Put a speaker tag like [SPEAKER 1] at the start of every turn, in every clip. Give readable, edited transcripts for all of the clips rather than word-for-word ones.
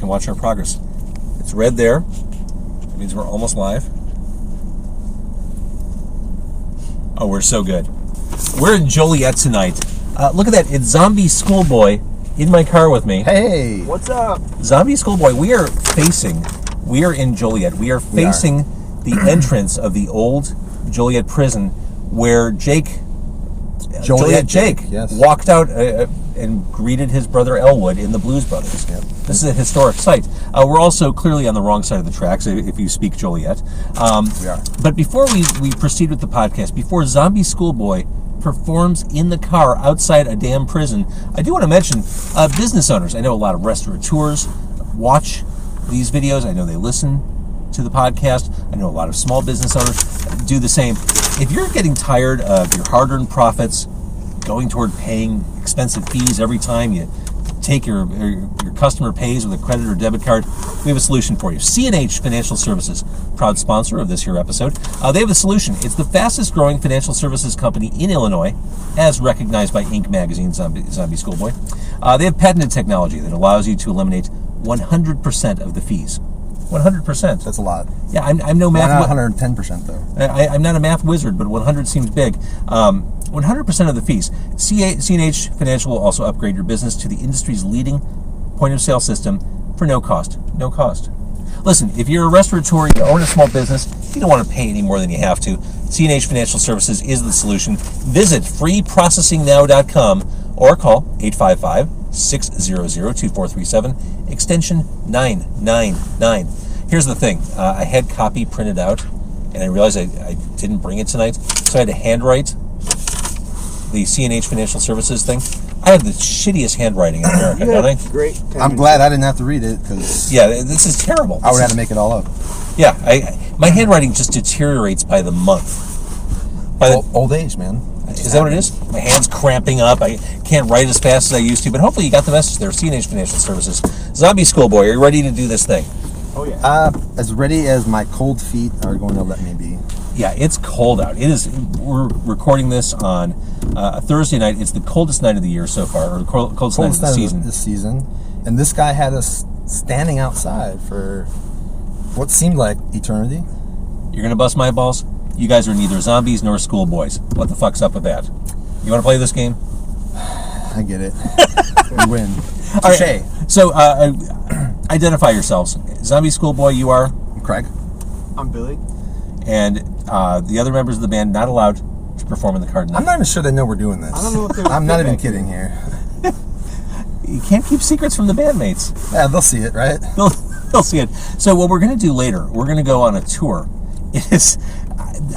[SPEAKER 1] watch our progress. It's red there. It means we're almost live. Oh, we're so good. We're in Joliet tonight. Look at that. It's Zombie Schoolboy in my car with me.
[SPEAKER 2] Hey.
[SPEAKER 3] What's up?
[SPEAKER 1] Zombie Schoolboy, we are in Joliet. We are facing the entrance of the Old Joliet Prison where Joliet Jake
[SPEAKER 2] yes.
[SPEAKER 1] walked out and greeted his brother Elwood in the Blues Brothers.
[SPEAKER 2] Yep.
[SPEAKER 1] This is a historic site. We're also clearly on the wrong side of the tracks if you speak Joliet.
[SPEAKER 2] We are.
[SPEAKER 1] But before we proceed with the podcast, before Zombie Schoolboy performs in the car outside a damn prison, I do want to mention business owners. I know a lot of restaurateurs watch these videos. I know they listen to the podcast. I know a lot of small business owners do the same. If you're getting tired of your hard-earned profits going toward paying expensive fees every time you take your customer pays with a credit or debit card, we have a solution for you. C&H Financial Services, proud sponsor of this here episode. They have a solution. It's the fastest growing financial services company in Illinois, as recognized by Inc. magazine, Zombie Schoolboy. They have patented technology that allows you to eliminate 100% of the fees. 100%.
[SPEAKER 2] That's a lot.
[SPEAKER 1] Yeah, I'm no math.
[SPEAKER 2] Not 110% though.
[SPEAKER 1] I'm not a math wizard, but 100 seems big. 100% of the fees. C&H Financial will also upgrade your business to the industry's leading point-of-sale system for no cost. No cost. Listen, if you're a restaurateur, you own a small business, you don't want to pay any more than you have to, C&H Financial Services is the solution. Visit freeprocessingnow.com or call 855-600-2437, extension 999. Here's the thing. I had copy printed out, and I realized I didn't bring it tonight, so I had to handwrite the C&H Financial Services thing. I have the shittiest handwriting in America, don't I?
[SPEAKER 3] Great.
[SPEAKER 2] I'm glad I didn't have to read it, because
[SPEAKER 1] Yeah, this is terrible.
[SPEAKER 2] I would have to make it all up.
[SPEAKER 1] Yeah, my handwriting just deteriorates by the month.
[SPEAKER 2] Old age, man.
[SPEAKER 1] Is that what it is? My hand's cramping up. I can't write as fast as I used to, but hopefully you got the message there. C&H Financial Services. Zombie Schoolboy, are you ready to do this thing?
[SPEAKER 3] Oh, yeah.
[SPEAKER 2] As ready as my cold feet are going to let me be.
[SPEAKER 1] Yeah, it's cold out. It is. We're recording this on a Thursday night. It's the coldest night of the year so far, or the coldest night of the season.
[SPEAKER 2] This season. And this guy had us standing outside for what seemed like eternity.
[SPEAKER 1] You're going to bust my balls? You guys are neither zombies nor schoolboys. What the fuck's up with that? You want to play this game?
[SPEAKER 2] I get it. We win.
[SPEAKER 1] All right. So, identify yourselves. Zombie Schoolboy, you are?
[SPEAKER 2] Craig.
[SPEAKER 3] I'm Billy.
[SPEAKER 1] And the other members of the band not allowed to perform in the car tonight.
[SPEAKER 2] I'm not even sure they know we're doing this.
[SPEAKER 3] I don't know if they're
[SPEAKER 2] I'm not even kidding here.
[SPEAKER 1] You can't keep secrets from the bandmates.
[SPEAKER 2] Yeah, they'll see it, right?
[SPEAKER 1] They'll see it. So what we're going to do later, we're going to go on a tour.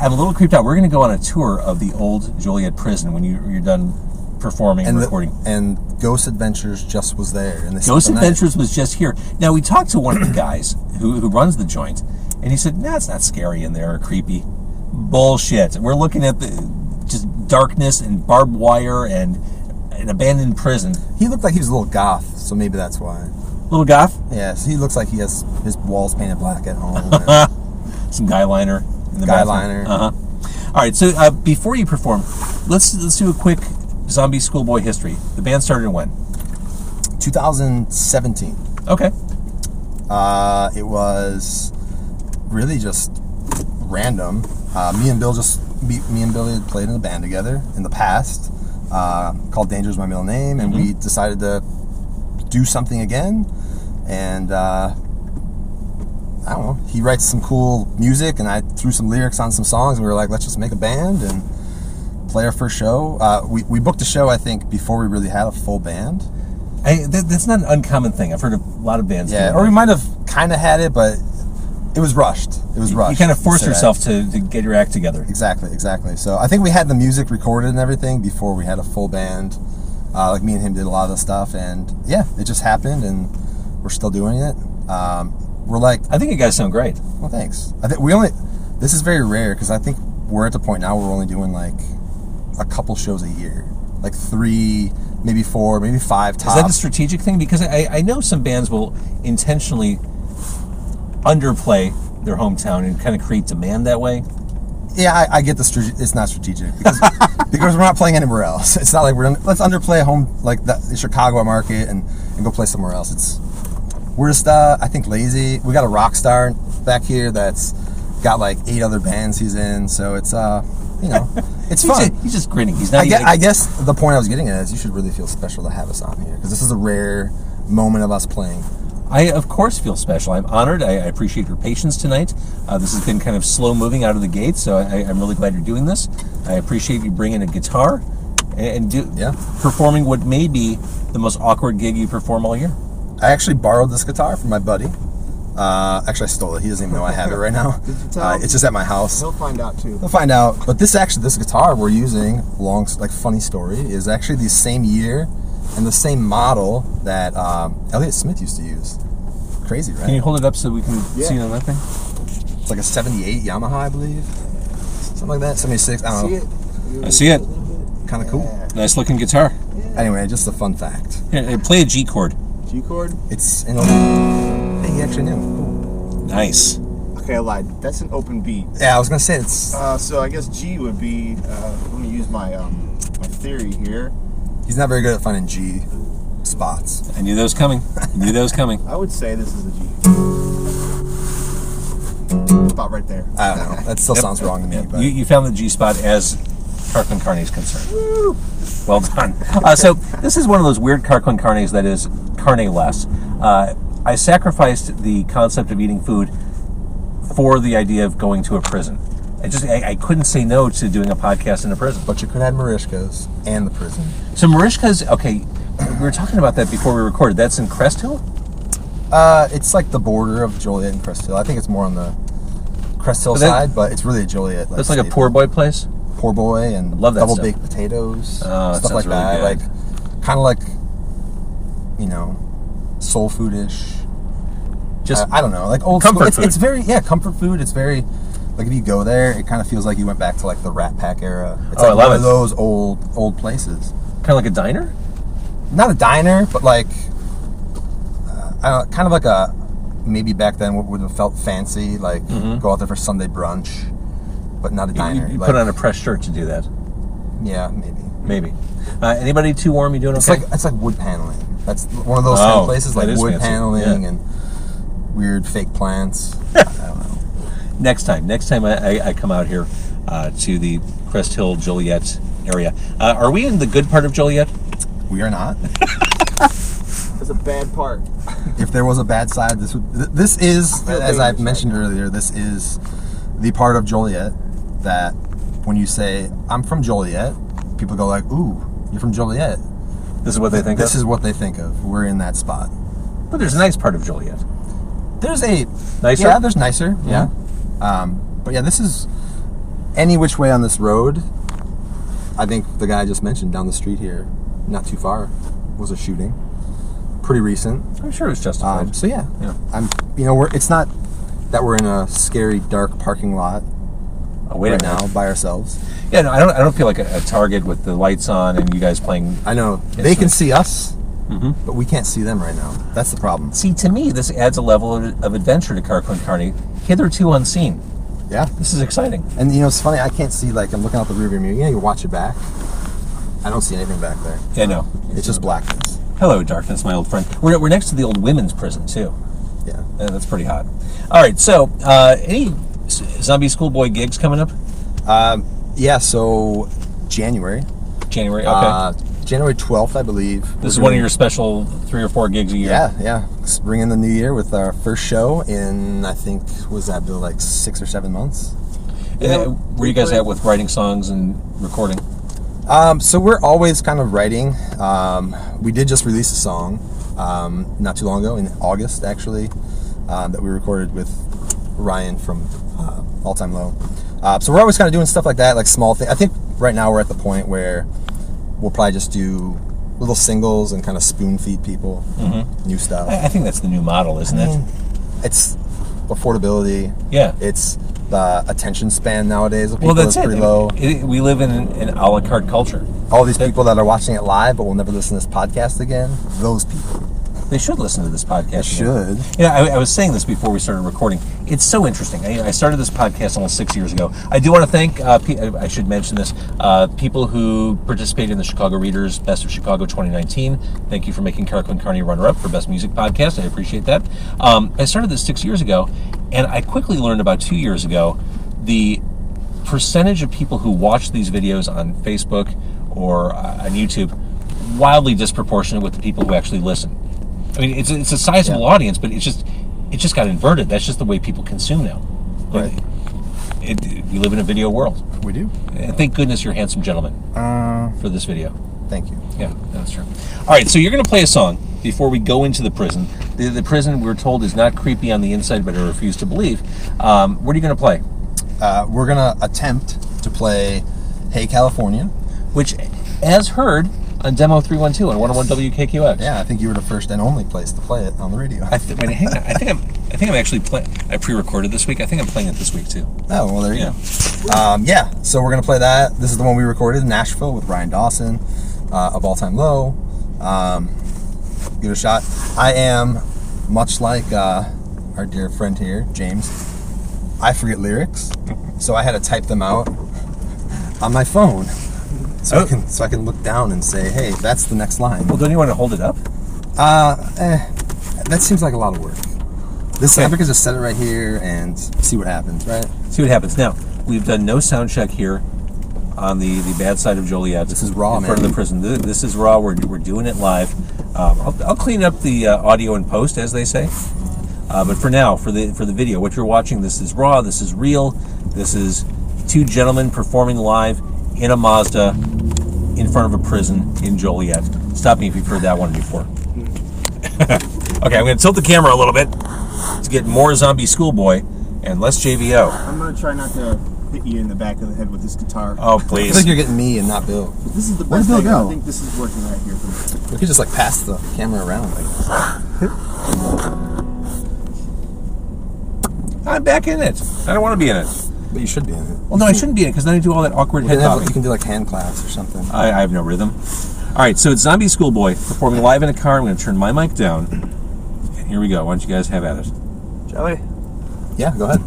[SPEAKER 1] I'm a little creeped out. We're going to go on a tour of the Old Joliet Prison when you're done performing and recording.
[SPEAKER 2] And Ghost Adventures just was there. And
[SPEAKER 1] Ghost Adventures was just here. Now, we talked to one of the guys who runs the joint, and he said, nah, it's not scary in there or creepy. Bullshit. We're looking at just darkness and barbed wire and an abandoned prison.
[SPEAKER 2] He looked like he was a little goth, so maybe that's why.
[SPEAKER 1] Little goth?
[SPEAKER 2] Yes, he looks like he has his walls painted black at home.
[SPEAKER 1] Some guy liner in the
[SPEAKER 2] guy
[SPEAKER 1] bathroom.
[SPEAKER 2] liner.
[SPEAKER 1] All right, so before you perform, let's do a quick Zombie Schoolboy history. The band started when?
[SPEAKER 2] 2017.
[SPEAKER 1] Okay.
[SPEAKER 2] It was really just random. Me and Billy had played in a band together in the past, called Danger's My Middle Name, and we decided to do something again. And I don't know, he writes some cool music, and I threw some lyrics on some songs, and we were like, let's just make a band and play our first show. We booked a show, I think, before we really had a full band.
[SPEAKER 1] That's not an uncommon thing. I've heard a lot of bands do that.
[SPEAKER 2] Or we might have kind of had it, but it was rushed.
[SPEAKER 1] You kind of forced yourself to get your act together.
[SPEAKER 2] Exactly. So I think we had the music recorded and everything before we had a full band. Like me and him did a lot of the stuff, and yeah, it just happened, and we're still doing it. I
[SPEAKER 1] think you guys sound great.
[SPEAKER 2] Well, thanks. I think this is very rare, because I think we're at the point now where we're only doing like a couple shows a year, like 3, maybe 4, maybe 5 tops.
[SPEAKER 1] Is that a strategic thing? Because I know some bands will intentionally underplay their hometown and kind of create demand that way.
[SPEAKER 2] Yeah, I get it's not strategic because we're not playing anywhere else. It's not like let's underplay a home like the Chicago market and go play somewhere else. we're just, I think, lazy. We got a rock star back here that's got like 8 other bands he's in, so it's, it's fun.
[SPEAKER 1] He's just grinning. He's not.
[SPEAKER 2] I guess the point I was getting at is you should really feel special to have us on here, because this is a rare moment of us playing.
[SPEAKER 1] I, of course, feel special. I'm honored. I appreciate your patience tonight. This has been kind of slow moving out of the gate, so I'm really glad you're doing this. I appreciate you bringing a guitar and performing what may be the most awkward gig you perform all year.
[SPEAKER 2] I actually borrowed this guitar from my buddy. Actually, I stole it. He doesn't even know I have it right now.
[SPEAKER 3] Did you tell him?
[SPEAKER 2] It's just at my house.
[SPEAKER 3] He'll find out too.
[SPEAKER 2] He'll find out. But this guitar we're using, funny story, is actually the same year and the same model that Elliott Smith used to use. Crazy, right?
[SPEAKER 1] Can you hold it up so we can see it on that thing?
[SPEAKER 2] It's like a 78 Yamaha, I believe. Something like that. 76, I don't know.
[SPEAKER 1] I see it.
[SPEAKER 2] Kind of cool.
[SPEAKER 1] Nice looking guitar.
[SPEAKER 2] Anyway, just a fun fact.
[SPEAKER 1] Here, play a G chord.
[SPEAKER 3] G chord?
[SPEAKER 2] It's an open... Hey, he actually knew. Cool.
[SPEAKER 1] Nice.
[SPEAKER 3] Okay, I lied. That's an open beat.
[SPEAKER 2] Yeah, I was going to say it's...
[SPEAKER 3] So I guess G would be... let me use my my theory here.
[SPEAKER 2] He's not very good at finding G spots.
[SPEAKER 1] I knew that was coming.
[SPEAKER 3] I would say this is a G. About right there.
[SPEAKER 2] I don't know. That still sounds wrong to me.
[SPEAKER 1] Yep.
[SPEAKER 2] But
[SPEAKER 1] You found the G spot as Carcon Carne is concerned.
[SPEAKER 3] Woo!
[SPEAKER 1] Well done. So this is one of those weird Carcon Carnes that is carne-less. I sacrificed the concept of eating food for the idea of going to a prison. I couldn't say no to doing a podcast in a prison.
[SPEAKER 2] But you could have Marishka's and the prison.
[SPEAKER 1] So Marishka's, okay, we were talking about that before we recorded. That's in Crest Hill?
[SPEAKER 2] It's like the border of Joliet and Crest Hill. I think it's more on the Crest Hill side, but it's really a Joliet.
[SPEAKER 1] That's like a poor boy place?
[SPEAKER 2] Poor boy and
[SPEAKER 1] Love that
[SPEAKER 2] double
[SPEAKER 1] stuff.
[SPEAKER 2] baked potatoes,
[SPEAKER 1] That
[SPEAKER 2] stuff like
[SPEAKER 1] sounds really
[SPEAKER 2] that.
[SPEAKER 1] good.
[SPEAKER 2] Like, kind of like, soul food-ish.
[SPEAKER 1] Just
[SPEAKER 2] I don't know, like old
[SPEAKER 1] comfort
[SPEAKER 2] school.
[SPEAKER 1] food.
[SPEAKER 2] It's very, comfort food. It's very, like if you go there, it kind of feels like you went back to like the Rat Pack era. It's
[SPEAKER 1] I
[SPEAKER 2] like
[SPEAKER 1] love
[SPEAKER 2] one
[SPEAKER 1] it.
[SPEAKER 2] of those old places.
[SPEAKER 1] kind of like a diner?
[SPEAKER 2] Not a diner, but like, I don't know, kind of like a, maybe back then what would have felt fancy, like go out there for Sunday brunch, but not a diner.
[SPEAKER 1] You
[SPEAKER 2] like,
[SPEAKER 1] put on a press shirt to do that.
[SPEAKER 2] Yeah, maybe.
[SPEAKER 1] Maybe. Anybody too warm? You doing okay?
[SPEAKER 2] It's like wood paneling. That's one of those kind of places, like
[SPEAKER 1] that is
[SPEAKER 2] wood
[SPEAKER 1] fancy.
[SPEAKER 2] paneling
[SPEAKER 1] Yeah.
[SPEAKER 2] and weird fake plants. I don't know.
[SPEAKER 1] Next time I come out here to the Crest Hill Joliet area. Are we in the good part of Joliet?
[SPEAKER 2] We are not.
[SPEAKER 3] That's a bad part.
[SPEAKER 2] If there was a bad side, this is, as I've mentioned earlier, this is the part of Joliet that when you say, I'm from Joliet, people go like, ooh, you're from Joliet.
[SPEAKER 1] This is what they think
[SPEAKER 2] This
[SPEAKER 1] of?
[SPEAKER 2] is what they think of. We're in that spot.
[SPEAKER 1] But there's a nice part of Joliet.
[SPEAKER 2] There's a...
[SPEAKER 1] Nicer?
[SPEAKER 2] Yeah, there's nicer, yeah. But yeah, this is... Any which way on this road, I think the guy I just mentioned down the street here, not too far, was a shooting. Pretty recent.
[SPEAKER 1] I'm sure it was justified.
[SPEAKER 2] So yeah.
[SPEAKER 1] Yeah.
[SPEAKER 2] It's not that we're in a scary, dark parking lot
[SPEAKER 1] Wait
[SPEAKER 2] right
[SPEAKER 1] a minute.
[SPEAKER 2] now by ourselves.
[SPEAKER 1] Yeah, no, I don't feel like a Target with the lights on and you guys playing.
[SPEAKER 2] I know. They can see us, but we can't see them right now. That's the problem.
[SPEAKER 1] See, to me, this adds a level of adventure to Carcon Carne, hitherto unseen.
[SPEAKER 2] Yeah.
[SPEAKER 1] This is exciting.
[SPEAKER 2] And it's funny, I can't see, like, I'm looking out the rearview mirror. You watch it back. I don't see anything back there.
[SPEAKER 1] Yeah, no.
[SPEAKER 2] It's just blackness.
[SPEAKER 1] Hello, darkness, my old friend. We're next to the old women's prison, too.
[SPEAKER 2] Yeah.
[SPEAKER 1] That's pretty hot. All right, so any Zombie Schoolboy gigs coming up?
[SPEAKER 2] Yeah, so January.
[SPEAKER 1] January, okay.
[SPEAKER 2] January 12th, I believe.
[SPEAKER 1] This is one of your special 3 or 4 gigs a year.
[SPEAKER 2] Yeah. Bring in the new year with our first show in, I think, was that Bill, like 6 or 7 months?
[SPEAKER 1] Where you guys at with writing songs and recording?
[SPEAKER 2] So we're always kind of writing. We did just release a song not too long ago, in August, actually, that we recorded with Ryan from All Time Low. So we're always kind of doing stuff like that, like small things. I think right now we're at the point where we'll probably just do little singles and kind of spoon feed people new stuff.
[SPEAKER 1] I think that's the new model, isn't it?
[SPEAKER 2] It's affordability.
[SPEAKER 1] Yeah.
[SPEAKER 2] It's the attention span nowadays of people
[SPEAKER 1] Well, that's
[SPEAKER 2] is
[SPEAKER 1] it.
[SPEAKER 2] pretty low.
[SPEAKER 1] We live in an a la carte culture.
[SPEAKER 2] All these people that are watching it live but will never listen to this podcast again, those people.
[SPEAKER 1] They should listen to this podcast.
[SPEAKER 2] They should.
[SPEAKER 1] Yeah, I was saying this before we started recording. It's so interesting. I started this podcast almost 6 years ago. I do want to thank, I should mention this, people who participated in the Chicago Readers Best of Chicago 2019. Thank you for making Carolyn Carney runner-up for Best Music Podcast. I appreciate that. I started this 6 years ago, and I quickly learned about 2 years ago the percentage of people who watch these videos on Facebook or on YouTube wildly disproportionate with the people who actually listen. I mean, it's a sizable audience, but it just got inverted. That's just the way people consume now.
[SPEAKER 2] Right.
[SPEAKER 1] We live in a video world.
[SPEAKER 2] We do.
[SPEAKER 1] And thank goodness you're a handsome gentleman for this video.
[SPEAKER 2] Thank you.
[SPEAKER 1] Yeah, that's true. All right, so you're going to play a song before we go into the prison. The prison, we're told, is not creepy on the inside, but I refuse to believe. What are you going to play?
[SPEAKER 2] We're going to attempt to play Hey California.
[SPEAKER 1] Which, as heard on Demo 312 on 101 WKQX.
[SPEAKER 2] Yeah, I think you were the first and only place to play it on the radio.
[SPEAKER 1] Wait, hang on. I think I'm actually playing. I pre-recorded this week. I think I'm playing it this week too.
[SPEAKER 2] Oh, well, there you go. So we're going to play that. This is the one we recorded in Nashville with Ryan Dawson of All Time Low. Give it a shot. I am, much like our dear friend here, James, I forget lyrics, so I had to type them out on my phone. So I can look down and say, hey, that's the next line.
[SPEAKER 1] Well, don't you want to hold it up?
[SPEAKER 2] That seems like a lot of work. I could just set it right here and see what happens, right?
[SPEAKER 1] See what happens. Now, we've done no sound check here on the bad side of Joliet.
[SPEAKER 2] This is raw,
[SPEAKER 1] in front of the prison. This is raw. We're doing it live. I'll clean up the audio in post, as they say. But for now, for the video, what you're watching, this is raw. This is real. This is two gentlemen performing live in a Mazda in front of a prison in Joliet. Stop me if you've heard that one before. Okay, I'm going to tilt the camera a little bit to get more Zombie Schoolboy and less JVO.
[SPEAKER 3] I'm going to try not to hit you in the back of the head with this guitar.
[SPEAKER 1] Oh,
[SPEAKER 2] I
[SPEAKER 1] please.
[SPEAKER 2] think you're getting me and not Bill.
[SPEAKER 3] But this is the
[SPEAKER 2] Where
[SPEAKER 3] best
[SPEAKER 2] did Bill
[SPEAKER 3] thing.
[SPEAKER 2] go?
[SPEAKER 3] I think this is working right here for me.
[SPEAKER 2] We could just like pass the camera around like this.
[SPEAKER 1] I'm back in it. I don't want to be in it.
[SPEAKER 2] But you should be in it.
[SPEAKER 1] Well, no, I shouldn't be in it because then I do all that awkward head
[SPEAKER 2] You
[SPEAKER 1] bobbing.
[SPEAKER 2] can do like hand claps or something.
[SPEAKER 1] I have no rhythm. All right, so it's Zombie Schoolboy performing live in a car. I'm going to turn my mic down. And here we go. Why don't you guys have at it?
[SPEAKER 3] Shall we?
[SPEAKER 2] Yeah, go ahead.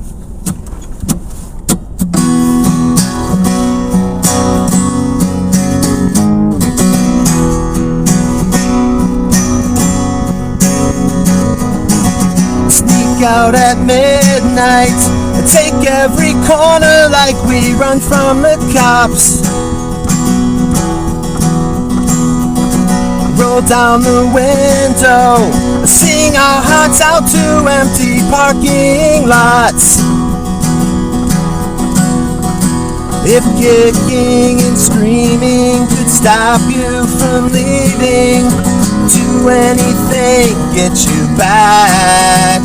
[SPEAKER 2] Sneak out at midnight and take every corner like we run from the cops. Roll down the window, sing our hearts out to empty parking lots. If kicking and screaming could stop you from leaving, do anything, get you back.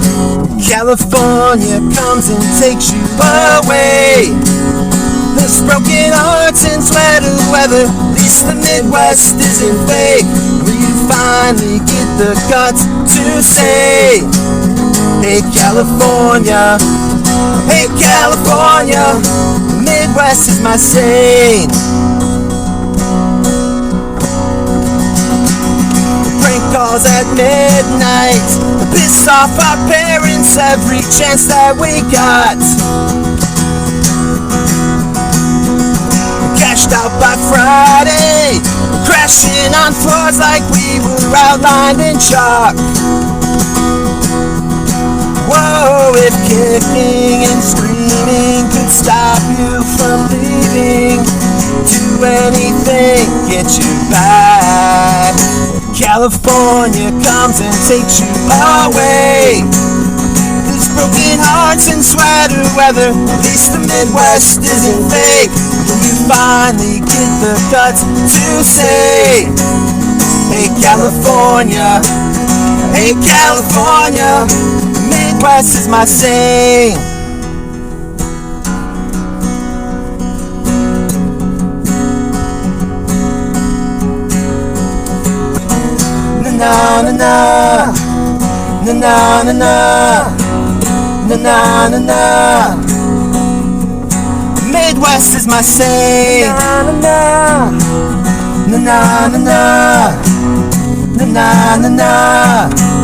[SPEAKER 2] California comes and takes you away. This broken hearts and sweater weather, at least the Midwest isn't fake. Will you finally get the guts to say, hey California, hey California, the Midwest is my sane. Prank calls at midnight, piss off our parents every chance that we got. Cashed out by Friday, crashing on floors like we were outlined in chalk. Whoa, if kicking and screaming could stop you from leaving, do anything, get you back. California comes and takes you away. This broken hearts and sweater weather, at least the Midwest isn't fake. Will you finally get the guts to say, hey California, hey California, the Midwest is my sane. Na na na na na na na na na na. Midwest is my say. Na na na na na na na na na na.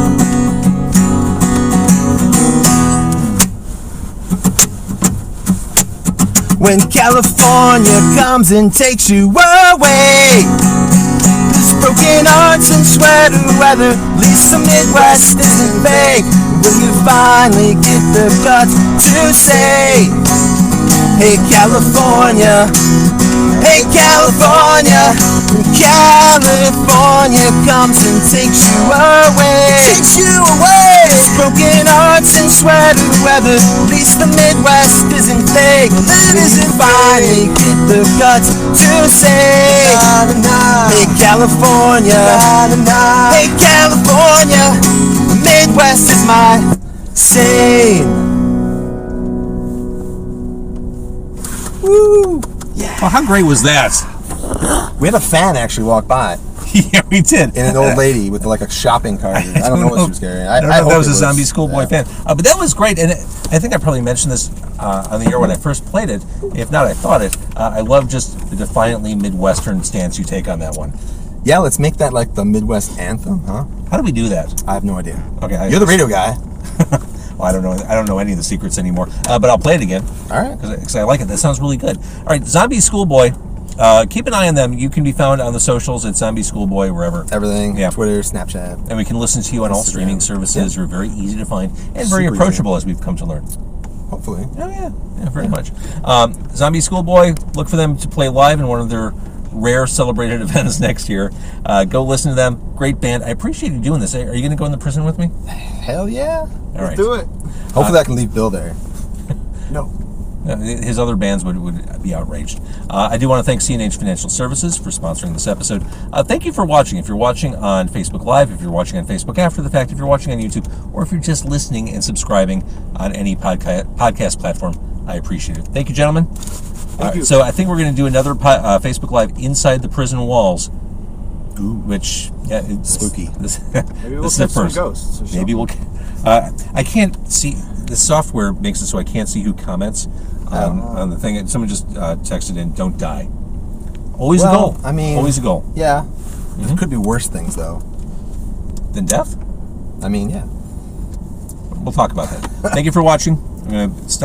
[SPEAKER 2] when California comes and takes you away. This broken hearts and sweater weather, at least the Midwest isn't vague. Will you finally get the guts to say, hey California, hey California, when California comes and takes you away. Takes you away. This broken hearts and sweater weather, at least the Midwest isn't fake. It isn't finally get the guts to say, hey California, hey California, the Midwest is my same. Woo! Yeah.
[SPEAKER 1] Well, how great was that?
[SPEAKER 2] We had a fan actually walk by.
[SPEAKER 1] Yeah, we did.
[SPEAKER 2] And an old lady with like a shopping cart. I don't know what she was carrying.
[SPEAKER 1] I don't know if that was a Zombie Schoolboy fan. But that was great. And I think I probably mentioned this on the air when I first played it. If not, I thought it. I love just the defiantly Midwestern stance you take on that one.
[SPEAKER 2] Yeah, let's make that like the Midwest anthem, huh?
[SPEAKER 1] How do we do that?
[SPEAKER 2] I have no idea.
[SPEAKER 1] Okay,
[SPEAKER 2] You're the radio guy.
[SPEAKER 1] Well, I don't know. I don't know any of the secrets anymore. But I'll play it again.
[SPEAKER 2] All right.
[SPEAKER 1] Because I like it. That sounds really good. All right, Zombie Schoolboy. Keep an eye on them. You can be found on the socials at Zombie Schoolboy, wherever.
[SPEAKER 2] Everything.
[SPEAKER 1] Yeah.
[SPEAKER 2] Twitter, Snapchat.
[SPEAKER 1] And we can listen to you on all streaming services. You're very easy to find and very approachable, as we've come to learn.
[SPEAKER 2] Hopefully.
[SPEAKER 1] Oh, yeah. Yeah, very much. Zombie Schoolboy, look for them to play live in one of their rare celebrated events next year. Go listen to them. Great band. I appreciate you doing this. Are you going to go in the prison with me?
[SPEAKER 2] Hell yeah.
[SPEAKER 1] All right.
[SPEAKER 3] Let's do it.
[SPEAKER 2] Hopefully I can leave Bill there.
[SPEAKER 3] No.
[SPEAKER 1] His other bands would be outraged. I do want to thank C&H Financial Services for sponsoring this episode. Thank you for watching. If you're watching on Facebook Live, if you're watching on Facebook after the fact, if you're watching on YouTube, or if you're just listening and subscribing on any podcast platform, I appreciate it. Thank you, gentlemen.
[SPEAKER 3] Thank you.
[SPEAKER 1] So I think we're going to do another Facebook Live inside the prison walls. Ooh, which it's
[SPEAKER 2] spooky.
[SPEAKER 3] Maybe we'll catch some ghosts. Or
[SPEAKER 1] maybe we'll. I can't see. The software makes it so I can't see who comments on the thing. Someone just texted in, "Don't die." Always a goal.
[SPEAKER 2] I mean,
[SPEAKER 1] always a goal.
[SPEAKER 2] Yeah. There could be worse things though
[SPEAKER 1] than death.
[SPEAKER 2] I mean, yeah.
[SPEAKER 1] We'll talk about that. Thank you for watching. I'm going to stop.